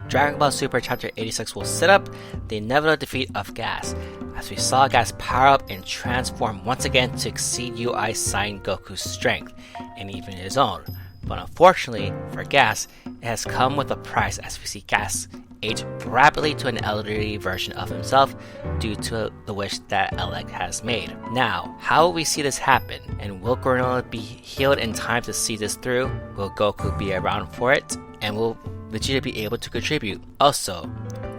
Dragon Ball Super Chapter 86 will set up the inevitable defeat of Gas, as we saw Gas power up and transform once again to exceed UI Saiyan Goku's strength, and even his own. But unfortunately for Gas, it has come with a price as we see Gas age rapidly to an elderly version of himself due to the wish that Elec has made. Now, how will we see this happen? And will Granolah be healed in time to see this through? Will Goku be around for it? And will Vegeta be able to contribute? Also,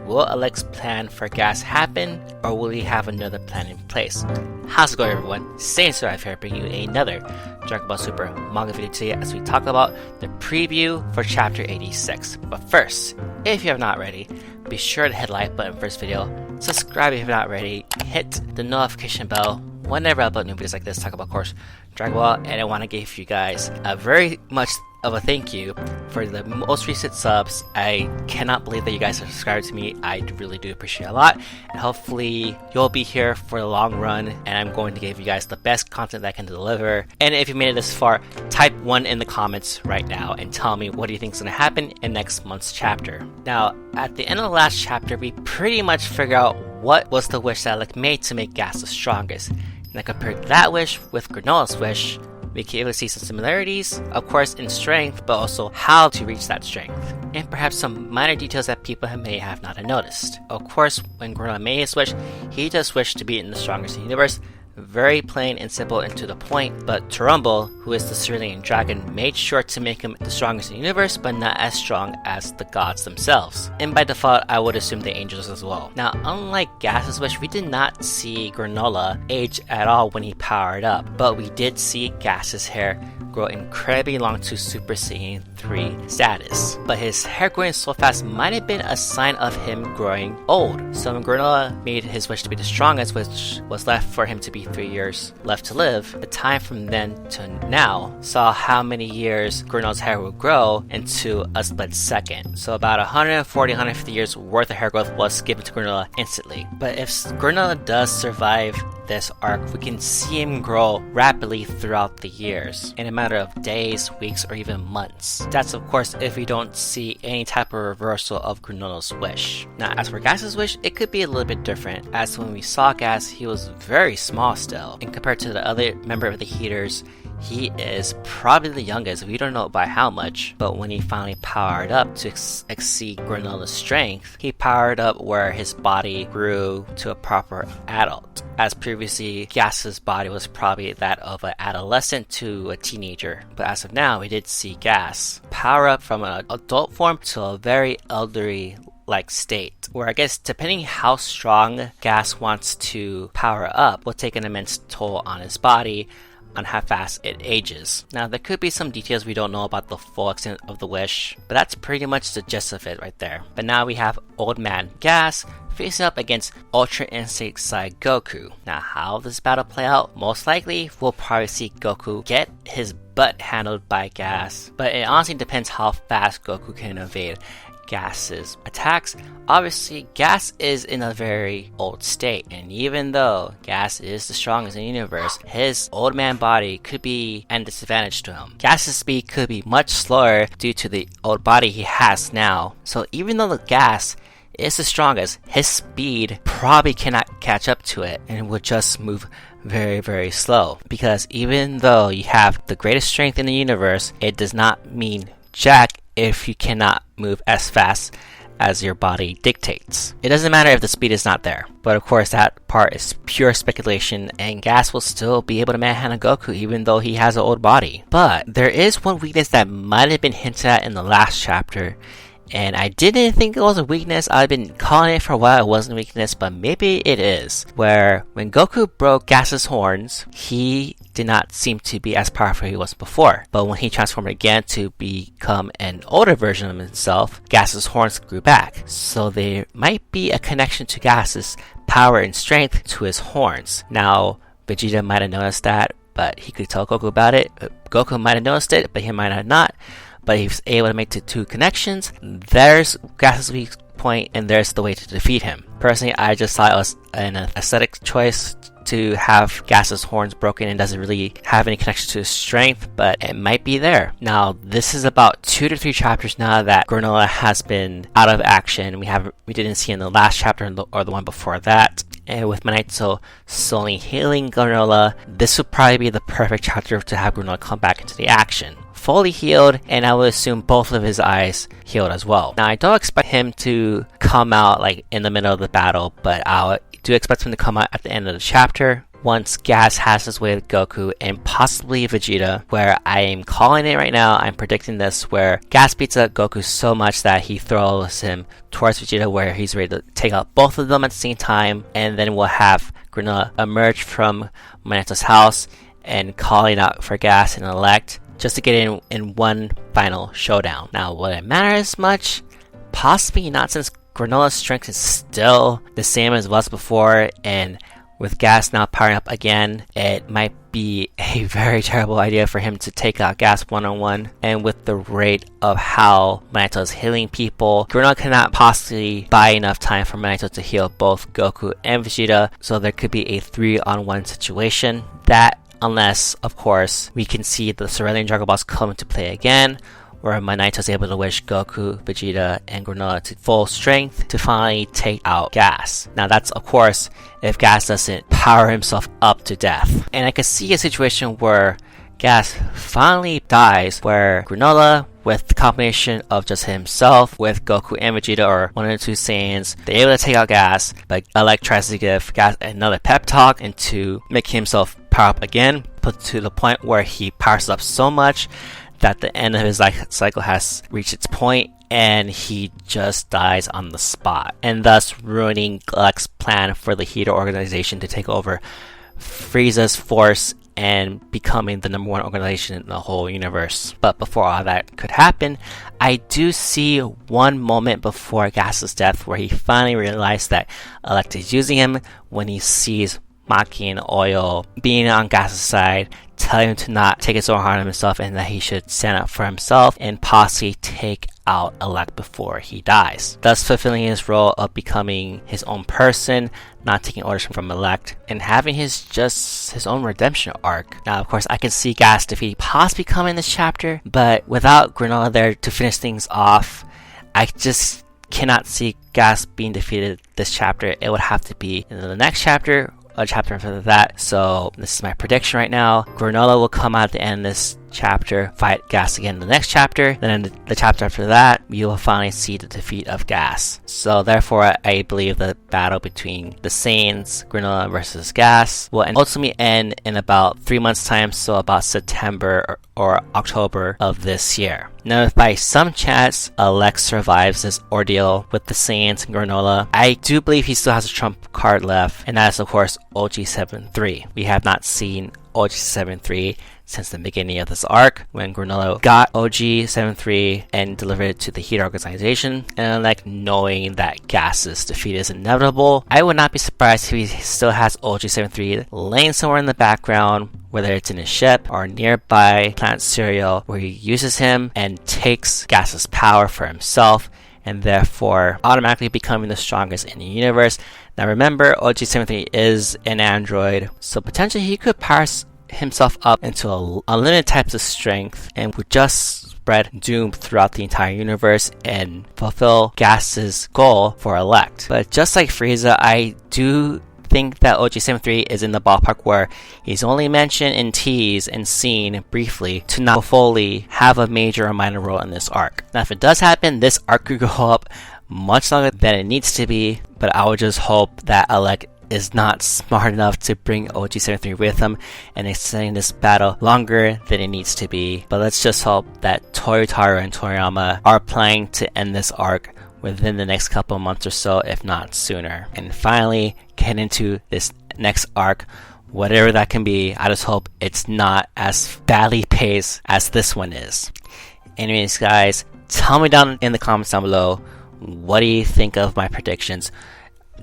will Elec's plan for Gas happen, or will he have another plan in place? How's it going, everyone? Stay subscribed here, bringing you another Dragon Ball Super manga video today as we talk about the preview for Chapter 86. But first, if you have not already, be sure to hit the like button for this video, subscribe if you're not already, hit the notification bell whenever I upload new videos like this, talk about, of course, Dragon Ball, and I want to give you guys a very much of a thank you for the most recent subs. I cannot believe that you guys have subscribed to me. I really do appreciate it a lot, and hopefully you'll be here for the long run, and I'm going to give you guys the best content that I can deliver. And if you made it this far, type 1 in the comments right now and tell me what do you think is going to happen in next month's chapter. Now, at the end of the last chapter, we pretty much figured out what was the wish that Elec made to make Gas the strongest, and I compared that wish with Granolah's wish. We can able to see some similarities, of course in strength, but also how to reach that strength, and perhaps some minor details that people may have not noticed. Of course, when Granolah made his wish, he just wished to be in the strongest in the universe. Very plain and simple and to the point, but Trumbull, who is the Cerulean Dragon, made sure to make him the strongest in the universe, but not as strong as the gods themselves. And by default, I would assume the angels as well. Now, unlike Gas's wish, we did not see Granolah age at all when he powered up, but we did see Gas's hair grow incredibly long to Super Saiyan 3 status. But his hair growing so fast might have been a sign of him growing old. So when Granolah made his wish to be the strongest, which was left for him to be 3 years left to live, the time from then to now saw how many years Granolah's hair would grow into a split second. So about 140, 150 years worth of hair growth was given to Granolah instantly. But if Granolah does survive this arc, we can see him grow rapidly throughout the years in a matter of days, weeks, or even months. That's of course if we don't see any type of reversal of Granolah's wish. Now, as for Gas's wish, it could be a little bit different, as when we saw Gas, he was very small still, and compared to the other member of the Heaters, he is probably the youngest. We don't know by how much, but when he finally powered up to exceed Granolah's strength, he powered up where his body grew to a proper adult. As previously, Gas's body was probably that of an adolescent to a teenager. But as of now, we did see Gas power up from an adult form to a very elderly like state, where I guess depending how strong Gas wants to power up will take an immense toll on his body, on how fast it ages. Now, there could be some details we don't know about the full extent of the wish, but that's pretty much the gist of it right there. But now we have Old Man Gas facing up against Ultra Instinct Side Goku. Now, how will this battle play out? Most likely, we'll probably see Goku get his butt handled by Gas, but it honestly depends how fast Goku can evade Gas's attacks. Obviously, Gas is in a very old state, and even though Gas is the strongest in the universe, his old man body could be an disadvantage to him. Gas's speed could be much slower due to the old body he has now. So even though the Gas is the strongest, his speed probably cannot catch up to it and will just move very, very slow. Because even though you have the greatest strength in the universe, it does not mean jack if you cannot move as fast as your body dictates. It doesn't matter if the speed is not there, but of course that part is pure speculation, and Gas will still be able to manhandle Goku even though he has an old body. But there is one weakness that might have been hinted at in the last chapter, and I didn't think it was a weakness. I've been calling it for a while it wasn't a weakness, but maybe it is. Where when Goku broke Gas's horns, he did not seem to be as powerful as he was before. But when he transformed again to become an older version of himself, Gas's horns grew back. So there might be a connection to Gas's power and strength to his horns. Now, Vegeta might have noticed that, but he could tell Goku about it. Goku might have noticed it, but he might have not. But he was able to make the two connections. There's Gas's weak point, and there's the way to defeat him. Personally, I just thought it was an aesthetic choice to have Gas's horns broken and doesn't really have any connection to his strength, but it might be there. Now, this is about 2 to 3 chapters now that Granolah has been out of action. We didn't see in the last chapter or the one before that. And with Minato slowly healing Granolah, this would probably be the perfect chapter to have Granolah come back into the action. Fully healed, and I would assume both of his eyes healed as well. Now, I don't expect him to come out like in the middle of the battle, but I do expect him to come out at the end of the chapter once Gas has his way with Goku and possibly Vegeta, where I am calling it right now. I'm predicting this, where Gas beats up Goku so much that he throws him towards Vegeta, where he's ready to take out both of them at the same time, and then we'll have Granolah emerge from Minato's house and calling out for Gas and Elec just to get in one final showdown. Now, will it matter as much? Possibly not, since Granolah's strength is still the same as it was before, and with Gas now powering up again, it might be a very terrible idea for him to take out Gas one-on-one. And with the rate of how Minato is healing people, Granolah cannot possibly buy enough time for Minato to heal both Goku and Vegeta, so there could be a 3-on-1 situation. That, unless, of course, we can see the Cerulean Dragon Balls come into play again, where Minato is able to wish Goku, Vegeta, and Granolah to full strength to finally take out Gas. Now, that's, of course, if Gas doesn't power himself up to death. And I could see a situation where Gas finally dies, where Granolah, with the combination of just himself, with Goku and Vegeta, or one of the two Saiyans, they're able to take out Gas, but Elec tries to give Gas another pep talk and to make himself power up again, but to the point where he powers up so much that the end of his life cycle has reached its point, and he just dies on the spot, and thus ruining Elec's plan for the Heater organization to take over Frieza's force and becoming the #1 organization in the whole universe. But before all that could happen, I do see one moment before Gas's death where he finally realized that Elec is using him, when he sees Maki and Oil being on Gas's side, telling him to not take it so hard on himself and that he should stand up for himself and possibly take out Elec before he dies, thus fulfilling his role of becoming his own person, not taking orders from Elec, and having his own redemption arc. Now, of course, I can see Gas defeat possibly coming in this chapter, but without Granolah there to finish things off, I just cannot see Gas being defeated this chapter. It would have to be in the next chapter, a chapter after that. So this is my prediction right now. Granolah will come out at the end of this chapter, fight Gas again in the next chapter. Then in the chapter after that, you will finally see the defeat of Gas. So therefore, I believe the battle between the Saiyans, Granolah versus Gas, will ultimately end in about 3 months' time, so about September or October of this year. Now, if by some chance Elec survives this ordeal with the Saiyans and Granolah, I do believe he still has a trump card left, and that is, of course, OG-73. We have not seen OG-73 since the beginning of this arc, when Granolah got OG-73 and delivered it to the Heat organization, and like knowing that Gas's defeat is inevitable, I would not be surprised if he still has OG-73 laying somewhere in the background, whether it's in his ship or nearby Planet Serial, where he uses him and takes Gas's power for himself, and therefore automatically becoming the strongest in the universe. Now remember, OG-73 is an android, so potentially he could power himself up into unlimited types of strength and would just spread doom throughout the entire universe and fulfill Gas's goal for Elec. But just like Frieza, I do think that OG-73 is in the ballpark where he's only mentioned and teased and seen briefly to not fully have a major or minor role in this arc. Now if it does happen, this arc could go up much longer than it needs to be, but I would just hope that Elec is not smart enough to bring OG-73 with him and extending this battle longer than it needs to be. But let's just hope that Toyotaro and Toriyama are planning to end this arc within the next couple of months or so, if not sooner. And finally, get into this next arc, whatever that can be. I just hope it's not as badly paced as this one is. Anyways, guys, tell me down in the comments down below, what do you think of my predictions?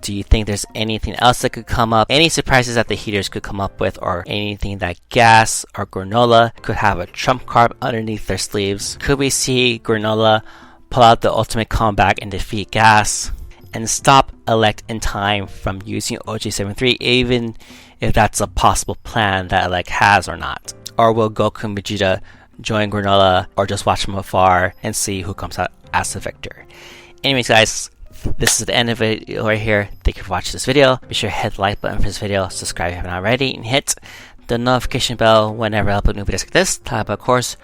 Do you think there's anything else that could come up? Any surprises that the Heaters could come up with, or anything that Gas or Granolah could have a trump card underneath their sleeves? Could we see Granolah pull out the ultimate comeback and defeat Gas and stop Elec in time from using OG-73, even if that's a possible plan that Elec has or not. Or will Goku and Vegeta join Granolah, or just watch from afar and see who comes out as the victor? Anyways guys, this is the end of the video right here. Thank you for watching this video. Be sure to hit the like button for this video, subscribe if you haven't already, and hit the notification bell whenever I upload new videos like this. Talk about, of course,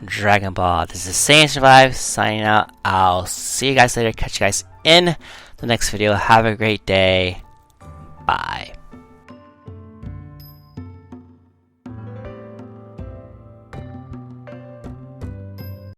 Dragon Ball. This is Saiyan Survive signing out. I'll see you guys later. Catch you guys in the next video. Have a great day. Bye.